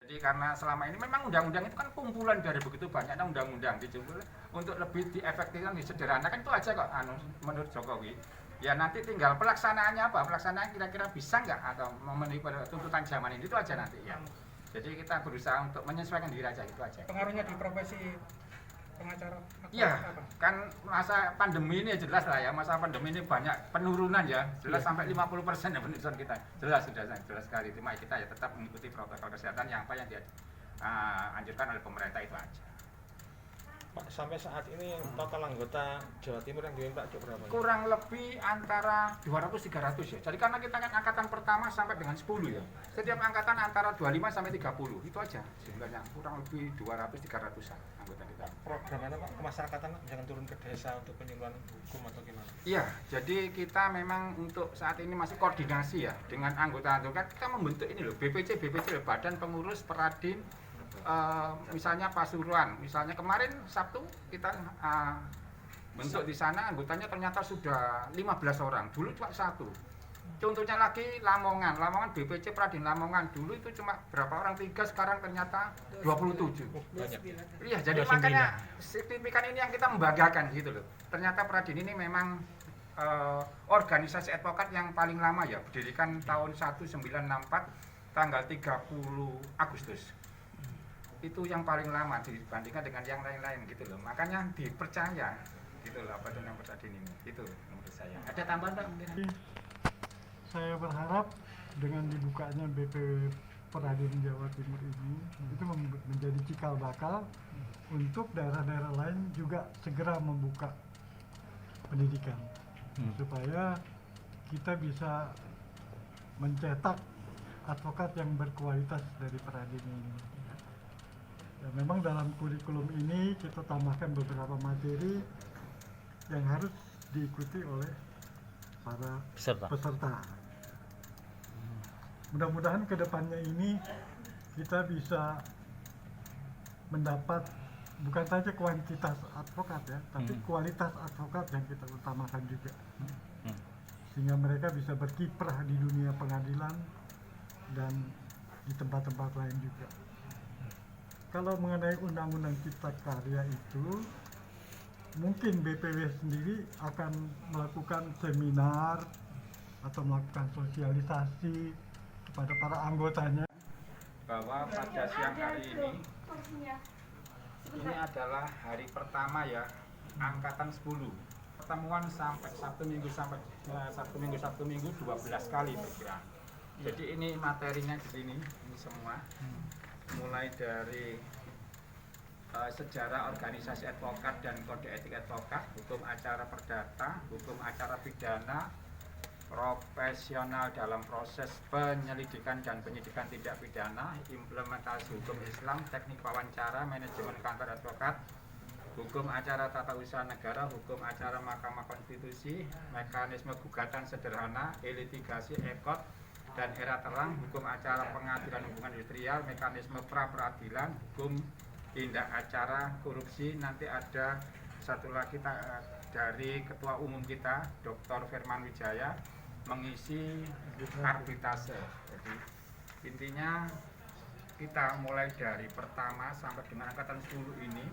Jadi karena selama ini memang undang-undang itu kan kumpulan dari begitu banyaknya undang-undang dijemput untuk lebih diefektifkan, disederhanakan itu aja kok menurut Jokowi. Ya nanti tinggal pelaksanaannya apa, pelaksanaan kira-kira bisa nggak atau memenuhi tuntutan zaman ini, itu aja nanti ya. Jadi kita berusaha untuk menyesuaikan diri aja, itu aja. Pengaruhnya di profesi pengacara Iya, kan masa pandemi ini jelas lah ya, masa pandemi ini banyak penurunan ya, jelas sampai 50% ya penurunan kita, jelas sekali. Cuma kita ya tetap mengikuti protokol kesehatan yang apa yang dianjurkan oleh pemerintah itu aja. Pak, sampai saat ini total anggota Jawa Timur yang diminta berapa? Kurang lebih antara 200-300 ya. Jadi karena kita kan angkatan pertama sampai dengan 10 ya. Setiap angkatan antara 25 sampai 30. Itu aja jumlahnya. Kurang lebih 200-300-an anggota kita. Programnya Pak, kemasyarakatan jangan turun ke desa untuk penyuluhan hukum atau gimana? Iya, jadi kita memang untuk saat ini masih koordinasi ya dengan anggota-anggota. Kita membentuk ini loh, BPC loh, Badan Pengurus Peradin. Misalnya Pasuruan, misalnya kemarin Sabtu kita bentuk di sana anggotanya ternyata sudah 15 orang, dulu cuma satu. Contohnya lagi Lamongan BPC Pradin Lamongan dulu itu cuma berapa orang, 3, sekarang ternyata 27. Iya, jadi makanya signifikan ini yang kita membanggakan gitu loh. Ternyata Pradin ini memang organisasi advokat yang paling lama ya, berdirikan tahun 1964 tanggal 30 Agustus. Itu yang paling lama dibandingkan dengan yang lain-lain gitu loh, makanya dipercaya gitu loh apa tentang Pradin ini, itu menurut saya. Ada tambahan Pak? Saya berharap dengan dibukanya BP Pradin Jawa Timur ini itu menjadi cikal bakal untuk daerah-daerah lain juga segera membuka pendidikan supaya kita bisa mencetak advokat yang berkualitas dari Pradin ini. Ya, memang dalam kurikulum ini kita tambahkan beberapa materi yang harus diikuti oleh para peserta. Mudah-mudahan kedepannya ini kita bisa mendapat bukan saja kuantitas advokat ya, tapi kualitas advokat yang kita utamakan juga, sehingga mereka bisa berkiprah di dunia pengadilan dan di tempat-tempat lain juga. Kalau mengenai Undang-Undang Cipta Karya itu, mungkin BPW sendiri akan melakukan seminar atau melakukan sosialisasi kepada para anggotanya. Bahwa pada siang hari ini adalah hari pertama ya, angkatan 10. Pertemuan sampai Sabtu Minggu 12 kali berkira. Jadi ini materinya di sini, ini semua. Mulai dari sejarah organisasi advokat dan kode etik advokat, hukum acara perdata, hukum acara pidana, profesional dalam proses penyelidikan dan penyidikan tindak pidana, implementasi hukum Islam, teknik wawancara, manajemen kantor advokat, hukum acara tata usaha negara, hukum acara Mahkamah Konstitusi, mekanisme gugatan sederhana, e-litigasi, ekot, dan era terang, hukum acara pengadilan hubungan industrial, mekanisme pra-peradilan, hukum tindak acara korupsi. Nanti ada satu lagi dari Ketua Umum kita, Dr. Firman Wijaya, mengisi arbitrase. Jadi intinya kita mulai dari pertama sampai dengan angkatan 10 ini,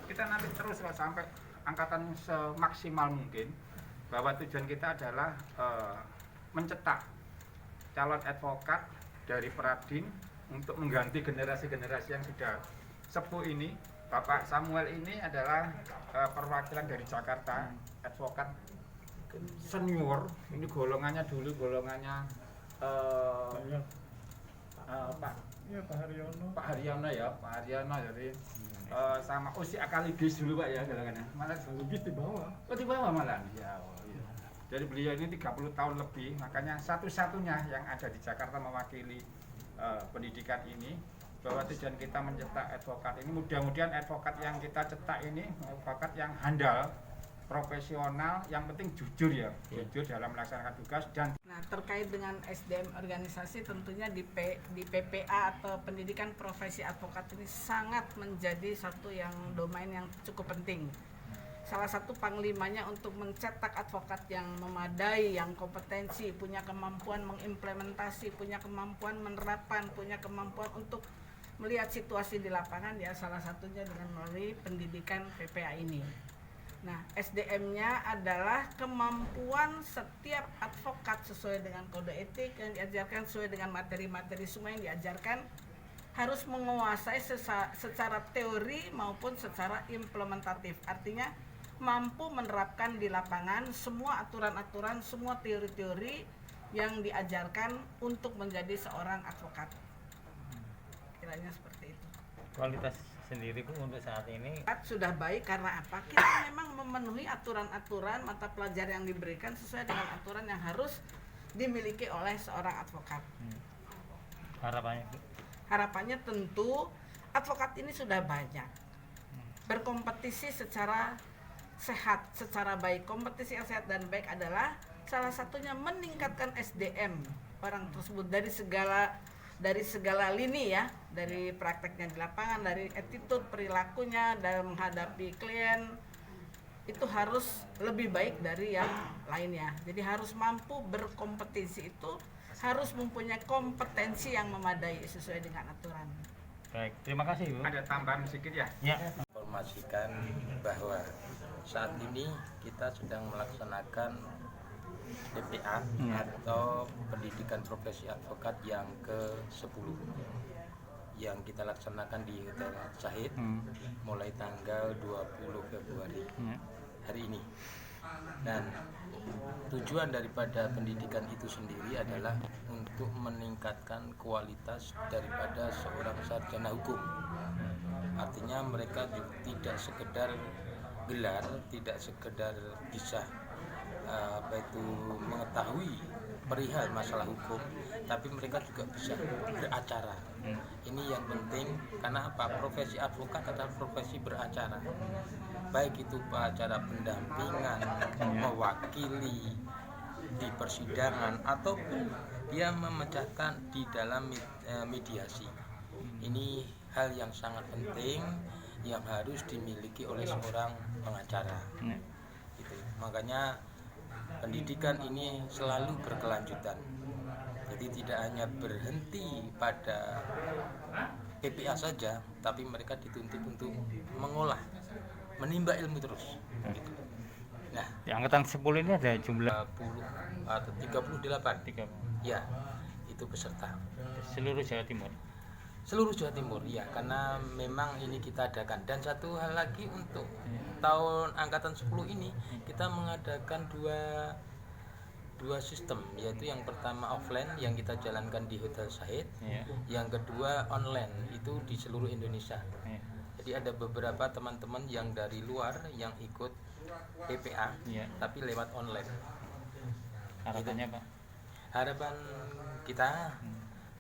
kita nanti terus sampai angkatan semaksimal mungkin, bahwa tujuan kita adalah mencetak calon advokat dari Pradin untuk mengganti generasi-generasi yang sudah sepuh ini. Bapak Samuel ini adalah perwakilan dari Jakarta, advokat senior. Ini golongannya dulu Pak Haryono ya, jadi sama Usi Akalibis dulu Pak ya golongannya. Malah lebih di bawah. Oh di bawah malah. Ya. Jadi beliau ini 30 tahun lebih, makanya satu-satunya yang ada di Jakarta mewakili pendidikan ini. Bahwa tujuan kita mencetak advokat ini, mudah-mudahan advokat yang kita cetak ini advokat yang handal, profesional, yang penting jujur ya, jujur dalam melaksanakan tugas. Dan nah, terkait dengan SDM organisasi, tentunya di PPA atau pendidikan profesi advokat ini sangat menjadi satu yang domain yang cukup penting. Salah satu panglimanya untuk mencetak advokat yang memadai, yang kompetensi, punya kemampuan mengimplementasi, punya kemampuan menerapkan, punya kemampuan untuk melihat situasi di lapangan ya salah satunya dengan melalui pendidikan PPA ini. Nah, SDM-nya adalah kemampuan setiap advokat sesuai dengan kode etik yang diajarkan, sesuai dengan materi-materi semua yang diajarkan, harus menguasai secara teori maupun secara implementatif. Artinya mampu menerapkan di lapangan semua aturan-aturan, semua teori-teori yang diajarkan untuk menjadi seorang advokat. Kiranya seperti itu. Kualitas sendiri pun untuk saat ini Sudah baik karena apa? Kita memang memenuhi aturan-aturan mata pelajaran yang diberikan sesuai dengan aturan yang harus dimiliki oleh seorang advokat. harapannya Bu? Harapannya tentu advokat ini sudah banyak berkompetisi secara sehat, secara baik. Kompetisi yang sehat dan baik adalah salah satunya meningkatkan SDM orang tersebut dari segala lini ya, dari prakteknya di lapangan, dari attitude, perilakunya dalam menghadapi klien itu harus lebih baik dari yang lainnya. Jadi harus mampu berkompetisi, itu harus mempunyai kompetensi yang memadai sesuai dengan aturan. Baik, terima kasih Bu. Ada tambahan sedikit ya? Ya. Informasikan bahwa saat ini kita sedang melaksanakan PPA atau pendidikan profesi advokat yang ke-10 yang kita laksanakan di Hotel Shahid mulai tanggal 20 Februari hari ini. Dan tujuan daripada pendidikan itu sendiri adalah untuk meningkatkan kualitas daripada seorang sarjana hukum. Artinya mereka tidak sekedar gelar, tidak sekedar bisa mengetahui perihal masalah hukum, tapi mereka juga bisa beracara. Ini yang penting karena apa? Profesi advokat adalah profesi beracara. Baik itu acara pendampingan, mewakili di persidangan ataupun dia memecahkan di dalam mediasi. Ini hal yang sangat penting yang harus dimiliki oleh seorang pengacara. Itu. Makanya pendidikan ini selalu berkelanjutan. Jadi tidak hanya berhenti pada PPA saja, tapi mereka dituntut untuk mengolah, menimba ilmu terus. Gitu. Nah, Di angkatan 10 ini ada jumlah 30 atau 38. 3 Ya, itu peserta. seluruh Jawa Timur. Seluruh Jawa Timur, ya, karena memang ini kita adakan. Dan satu hal lagi untuk tahun angkatan 10 ini kita mengadakan dua sistem, yaitu yang pertama offline yang kita jalankan di Hotel Shahid, yang kedua online itu di seluruh Indonesia. Jadi ada beberapa teman-teman yang dari luar yang ikut PPA, tapi lewat online. Harapannya Pak? Harapan kita